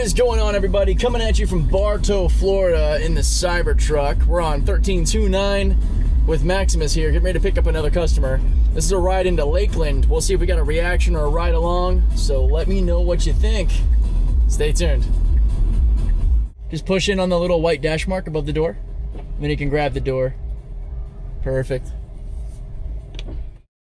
is going on, everybody? Coming at you from Bartow, Florida in the Cybertruck. We're on 1329 with Maximus here, getting ready to pick up another customer. This is a ride into Lakeland. We'll see if we got a reaction or a ride along, so let me know what you think. Stay tuned. Just push in on the little white dash mark above the door, and then you can grab the door. Perfect.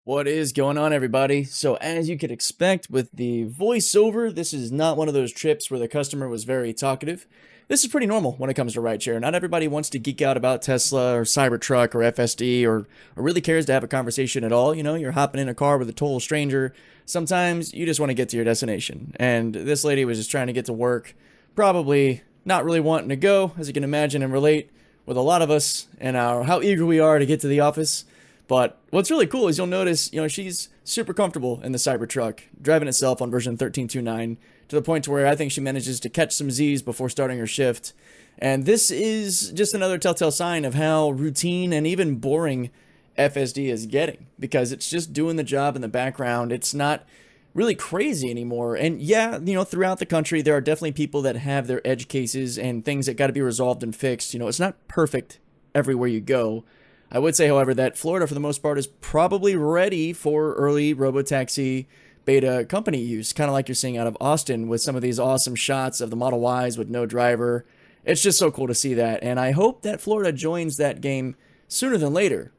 What is going on, everybody? So as you could expect with the voiceover, this is not one of those trips where the customer was very talkative. This is pretty normal when it comes to rideshare. Not everybody wants to geek out about Tesla or Cybertruck or FSD or really cares to have a conversation at all. You know, you're hopping in a car with a total stranger. Sometimes you just want to get to your destination. And this lady was just trying to get to work, probably not really wanting to go, as you can imagine and relate with a lot of us and how eager we are to get to the office. But what's really cool is you'll notice, she's super comfortable in the Cybertruck, driving itself on version 13.2.9, to the point to where I think she manages to catch some Z's before starting her shift. And this is just another telltale sign of how routine and even boring FSD is getting, because it's just doing the job in the background. It's not really crazy anymore. And yeah, throughout the country, there are definitely people that have their edge cases and things that got to be resolved and fixed. It's not perfect everywhere you go. I would say, however, that Florida, for the most part, is probably ready for early RoboTaxi Beta company use, kind of like you're seeing out of Austin with some of these awesome shots of the Model Ys with no driver. It's just so cool to see that, and I hope that Florida joins that game sooner than later.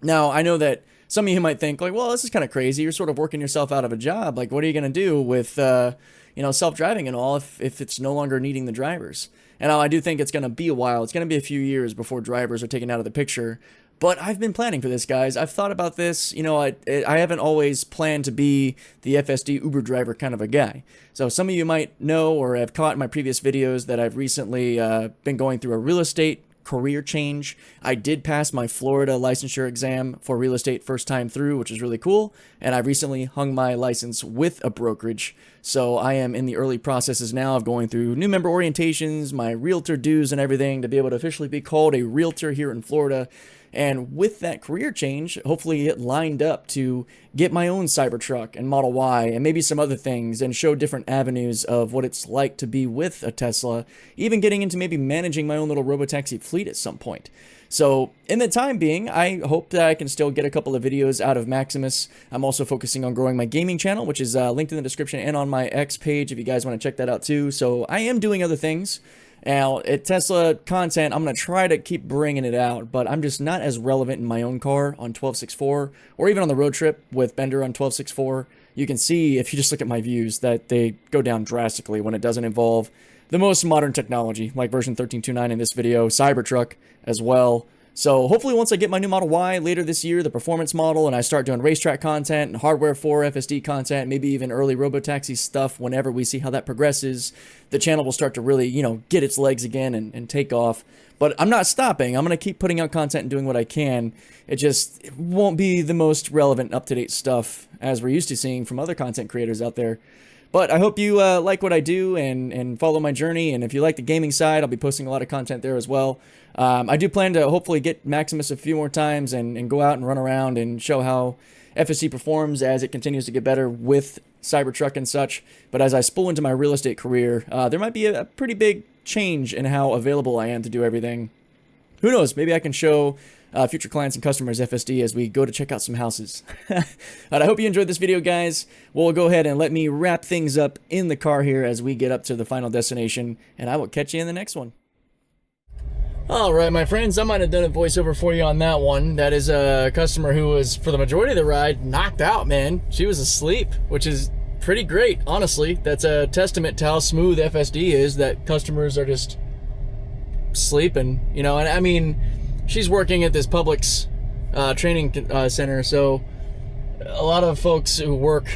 Now, I know that some of you might think, like, well, this is kind of crazy. You're sort of working yourself out of a job. Like, what are you going to do with, self-driving and all if it's no longer needing the drivers? And I do think it's going to be a while. It's going to be a few years before drivers are taken out of the picture. But I've been planning for this, guys. I've thought about this. I haven't always planned to be the FSD Uber driver kind of a guy. So some of you might know or have caught in my previous videos that I've recently been going through a real estate career change. I did pass my Florida licensure exam for real estate first time through, which is really cool. And I recently hung my license with a brokerage. So I am in the early processes now of going through new member orientations, my realtor dues and everything to be able to officially be called a realtor here in Florida. And with that career change, hopefully it lined up to get my own Cybertruck and Model Y and maybe some other things and show different avenues of what it's like to be with a Tesla, even getting into maybe managing my own little RoboTaxi fleet at some point. So in the time being, I hope that I can still get a couple of videos out of Maximus. I'm also focusing on growing my gaming channel, which is linked in the description and on my X page if you guys want to check that out too. So I am doing other things. Now, at Tesla content, I'm going to try to keep bringing it out, but I'm just not as relevant in my own car on 12.6.4 or even on the road trip with Bender on 12.6.4. You can see, if you just look at my views, that they go down drastically when it doesn't involve the most modern technology, like version 13.2.9 in this video, Cybertruck as well. So hopefully once I get my new Model Y later this year, the performance model, and I start doing racetrack content and hardware 4 FSD content, maybe even early RoboTaxi stuff, whenever we see how that progresses, the channel will start to really, get its legs again and take off. But I'm not stopping. I'm going to keep putting out content and doing what I can. It won't be the most relevant, up-to-date stuff as we're used to seeing from other content creators out there. But I hope you like what I do and follow my journey. And if you like the gaming side, I'll be posting a lot of content there as well. I do plan to hopefully get Maximus a few more times and go out and run around and show how FSD performs as it continues to get better with Cybertruck and such. But as I spool into my real estate career, there might be a pretty big change in how available I am to do everything. Who knows? Maybe I can show future clients and customers FSD as we go to check out some houses. But I hope you enjoyed this video, guys. We'll go ahead and let me wrap things up in the car here as we get up to the final destination, and I will catch you in the next one. All right, my friends, I might have done a voiceover for you on that one. That is a customer who was, for the majority of the ride, knocked out, man. She was asleep, which is pretty great, honestly. That's a testament to how smooth FSD is, that customers are just sleeping, and I mean, she's working at this Publix training center, so a lot of folks who work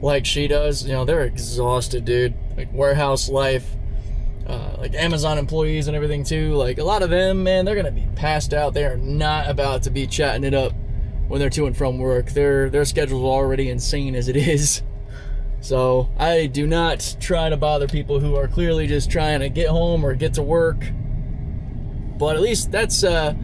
like she does, they're exhausted, dude. Like warehouse life, like Amazon employees and everything too. Like a lot of them, man, they're gonna be passed out. They are not about to be chatting it up when they're to and from work. Their schedule's already insane as it is. So I do not try to bother people who are clearly just trying to get home or get to work. But at least that's a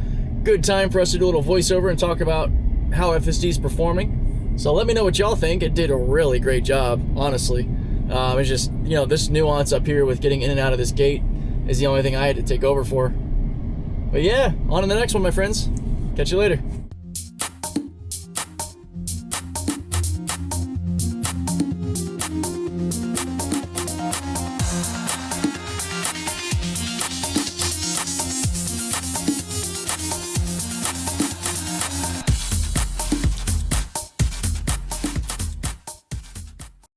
good time for us to do a little voiceover and talk about how FSD is performing. So let me know what y'all think. It did a really great job, honestly. It's just, you know, this nuance up here with getting in and out of this gate is the only thing I had to take over for. But yeah, on to the next one, my friends. Catch you later.